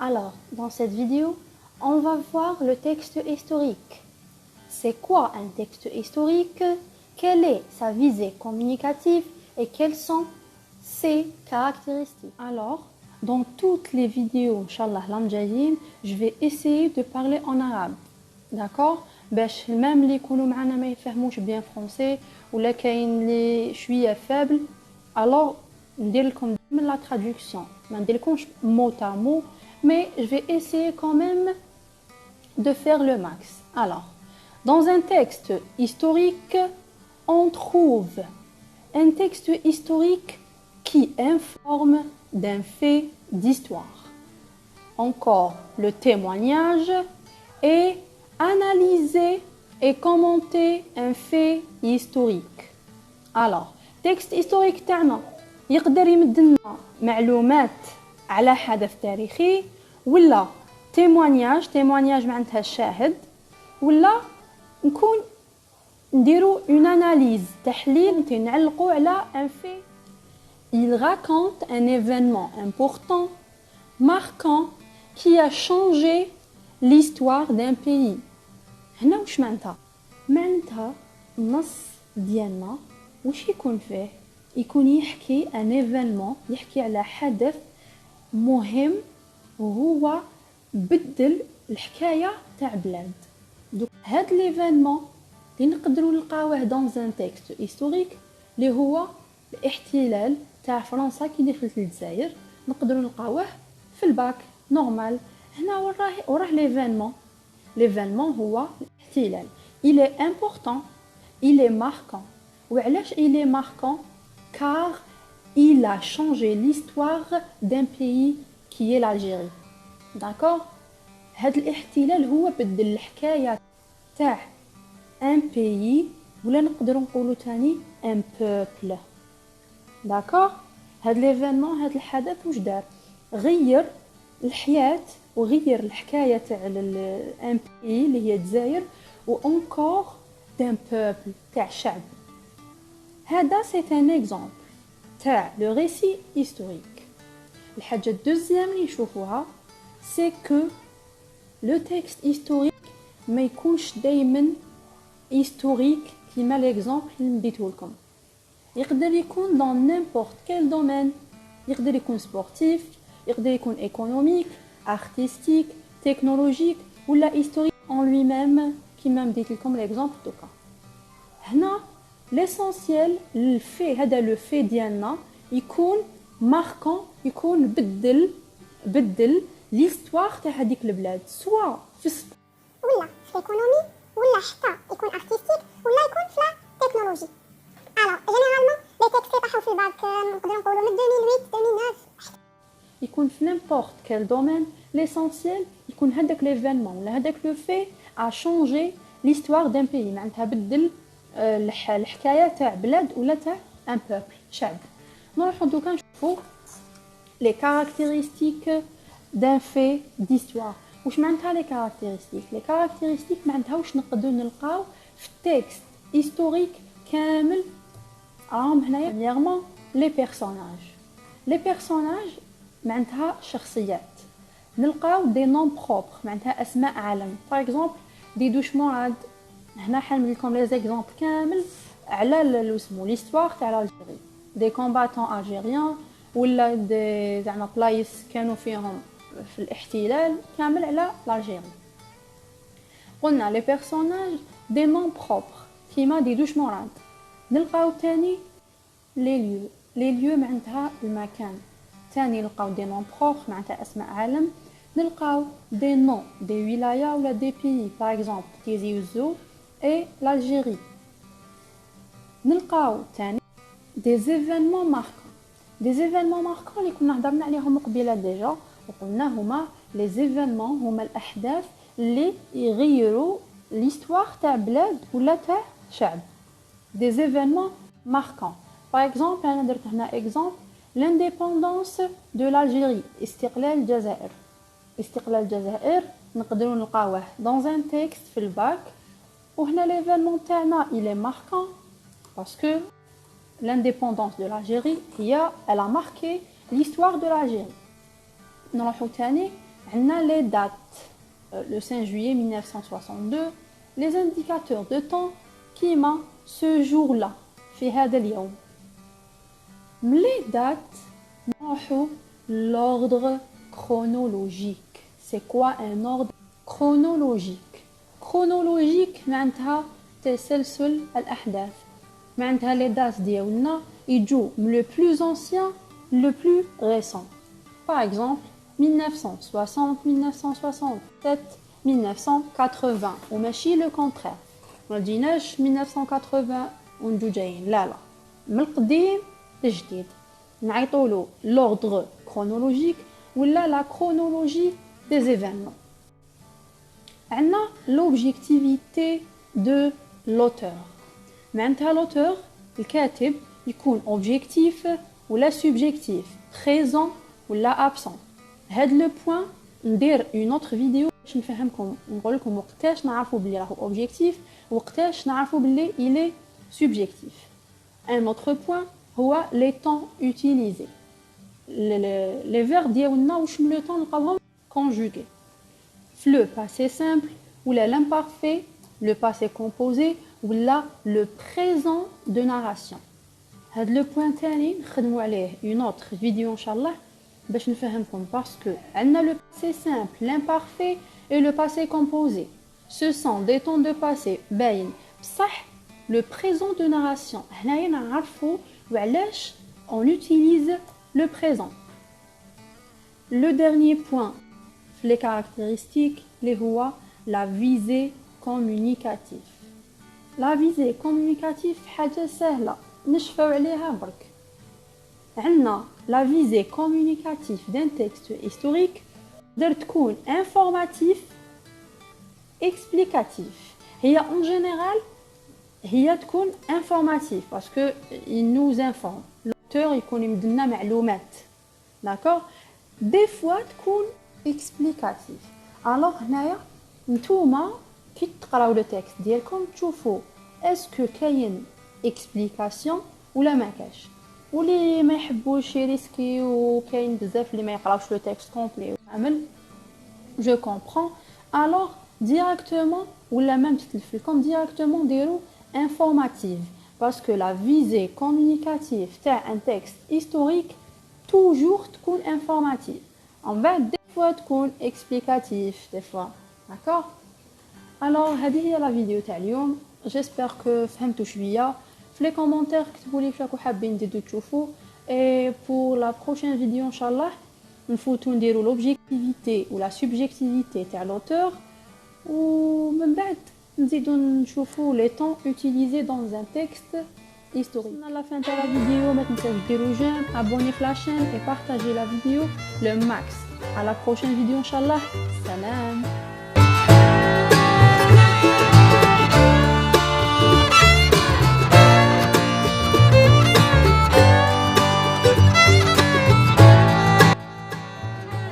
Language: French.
Alors, dans cette vidéo, on va voir le texte historique. C'est quoi un texte historique? Quelle est sa visée communicative et quelles sont ses caractéristiques? Alors, dans toutes les vidéos, Inch'Allah, l'Amjayim, je vais essayer de parler en arabe. D'accord? باش même اللي يكونوا معنا ما يفهموش bien français ولا كاين اللي شويه faible alors ندير لكم la traduction ما نديرلكمش mot à mot mais je vais essayer quand même de faire le max. Alors, dans un texte historique, on trouve un texte historique qui informe d'un fait d'histoire. Encore le témoignage et analyser et commenter un fait historique. Alors, texte historique تاعنا يقدر يمدلنا معلومات على حدث تاريخي ولا témoignage معناتها الشاهد ولا نكون نديرو une analyse تحليل نعلقو على un fait. Il raconte un événement important, marquant, qui a changé l'histoire d'un pays. هنا واش معناتها؟ معناتها النص ديالنا واش يكون فيه؟ يكون يحكي ان ايفينمون، يحكي على حدث مهم وهو بدل الحكايه تاع بلاد. دوك هاد ليفينمون اللي نقدروا نلقاوه دون ان تيكست هيستوريك اللي هو الاحتلال تاع فرنسا كي دخلت للجزائر، نقدروا نلقاوه في الباك نورمال. هنا وراه ليفينمون هو الاحتلال. il est important, il est marquant. وعلاش il est marquant? Car il a changé l'histoire d'un pays qui est l'Algérie. D'accord? هذا الاحتلال هو بدل الحكايه تاع un pays ولا نقدروا نقولوا ثاني un peuple. D'accord? هذا ليفينمون، هذا الحدث واش دار؟ غير الحياه وغير الحكايه تاع ان بي اللي هي الجزائر و encore d'un peuple تاع شعب. هذا سي ان اكزامبل تاع لو ريسي هيستوريك. الحاجه الدوزيام اللي نشوفوها سي كو لو تكست هيستوريك ما يكونش دائما هيستوريك كيما ليكزامبل اللي نديته لكم. يقدر يكون dans n'importe quel domaine. يقدر يكون سبورتيف، يقدر يكون ايكونوميك، artistique, technologique ou la historique en lui-même qui même dit comme l'exemple de cas. هنا l'essentiel le fait هذا le fait ديالنا يكون marquant، يكون بدل l'histoire تاع هذيك البلاد سواء في ولا في ايكونومي ولا حتى يكون artistique ولا يكون في لا تكنولوجي. alors généralement les textes طاحوا في الباك نقدروا نقولوا من 2008 2009 يكون في n'importe quel domaine. l'essentiel يكون هذاك l'événement ولا هذاك le fait a changé l'histoire d'un pays، معناتها بدل الحكايه تاع بلاد ولا تاع un peuple شعب. نروحو دوكا نشوفو les caractéristiques d'un fait d'histoire. واش معناتها les caractéristiques معناتها واش نقدروا نلقاو في التكست historique كامل. راهم هنايا premièrement les personnages معناتها شخصيات. نلقاو دي نوم بروبر معناتها اسماء عالم. باغ اكزومبل ديدوش مراد. هنا حنمد لكم لي زيكزامبل كامل على اسمو ليستوار تاع الجزائر، دي كومباتون الجيريان ولا دي زعما بلايص كانوا فيهم في الاحتلال كامل على الجزائر. قلنا لي بيرسوناج دي نوم بروبر كيما ديدوش مراد. نلقاو تاني لي ليو معناتها المكان. ثاني نلقاو دي نون بروبر معناتها اسماء عالم. نلقاو دي نون دي ولايا ولا دي بيي باغ اكزومبل تيزي وزو اي l'Algérie. نلقاو ثاني دي زيفينمون ماركون اللي كنا هضرنا عليهم قبيله ديجا وقلنا هما لي زيفينمون هما الاحداث اللي يغيروا ليستوار تاع بلاد ولا تاع شعب. دي زيفينمون ماركون باغ اكزومبل انا درت هنا اكزومبل l'indépendance de l'Algérie. استقلال الجزائر نقدروا نلقاوه dans un texte في الباك. وهنا l'événement تاعنا il est marquant parce que l'indépendance de l'Algérie elle a marqué l'histoire de l'Algérie. نروحو تاني On a les dates. Le 5 juillet 1962, les indicateurs de temps qui m'a ce jour-là, في هذا اليوم. Les dates, l'ordre chronologique. C'est quoi un ordre chronologique? Chronologique معناتها تسلسل الأحداث. معناتها les dates ديالنا يجوا le plus ancien, le plus récent. Par exemple, 1960, 1967, 1980 وماشي le contraire. ما ديناش 1980 ونجو جايين لا من القديم للجديد. نعيطولو l'ordre chronologique ولا la chronologie des événements. عندنا l'objectivité de l'auteur. معناتها l'auteur الكاتب يكون objectif ولا subjectif, présent ولا absent. هاد لو بوين ندير اون اوتر فيديو باش نفهمكم نقول لكم وقتاش نعرفوا بلي راهو اوبجيكتيف وقتاش نعرفوا بلي il est subjectif. Un autre point هو les temps utilisés. les verbes ديالنا واش من لو طون نلقاوهم conjugués. Le passé simple ou l'imparfait, le passé composé ou le présent de narration. هاد لو بوين تاني نخدموا عليه une autre vidéo inchallah باش نفهمكم parce que عندنا le passé simple, l'imparfait et le passé composé. Ce sont des temps de passé باين بصح le présent de narration. هنايا نعرفوا وعلاش on utilise le présent. Le dernier point, les caractéristiques, les هو la visée communicative. La visée communicative حاجة سهلة نشفاو عليها برك. عندنا la visée communicative d'un texte historique تقدر تكون informatif, explicatif. هي en général هي تكون informatif parce que il nous informe. L'auteur يكون يمدلنا معلومات. D'accord? Des fois تكون explicatif. Alors هنايا نتوما كي تقراو لو تكست ديالكم تشوفوا اسكو كاين explication ولا ما كاش. واللي ما يحبوش يريسكي وكاين بزاف اللي ما يقراوش لو تكست كومبلي عمل جو كومبرون alors directement ولا même تتلف لكم directement ديروا informative parce que la visée communicative تاع un texte historique toujours تكون informative. En fait des fois تكون explicatif des fois. D'accord? Alors هذه هي la vidéo تاع اليوم. J'espère que فهمتوا شويه. في les commentaires كتبوا لي واش راكم حابين تزيدوا تشوفوا. Et pour la prochaine vidéo inchallah نفوتوا نديروا l'objectivité ou la subjectivité تاع l'auteur ومن بعد نزيدوا نشوفوا les temps utilisés dans un texte historique. À la fin de la vidéo, ما تنساوش ديروا j'aime, abonnez à la chaîne et partagez la vidéo le max. À la prochaine vidéo inchallah. Salam.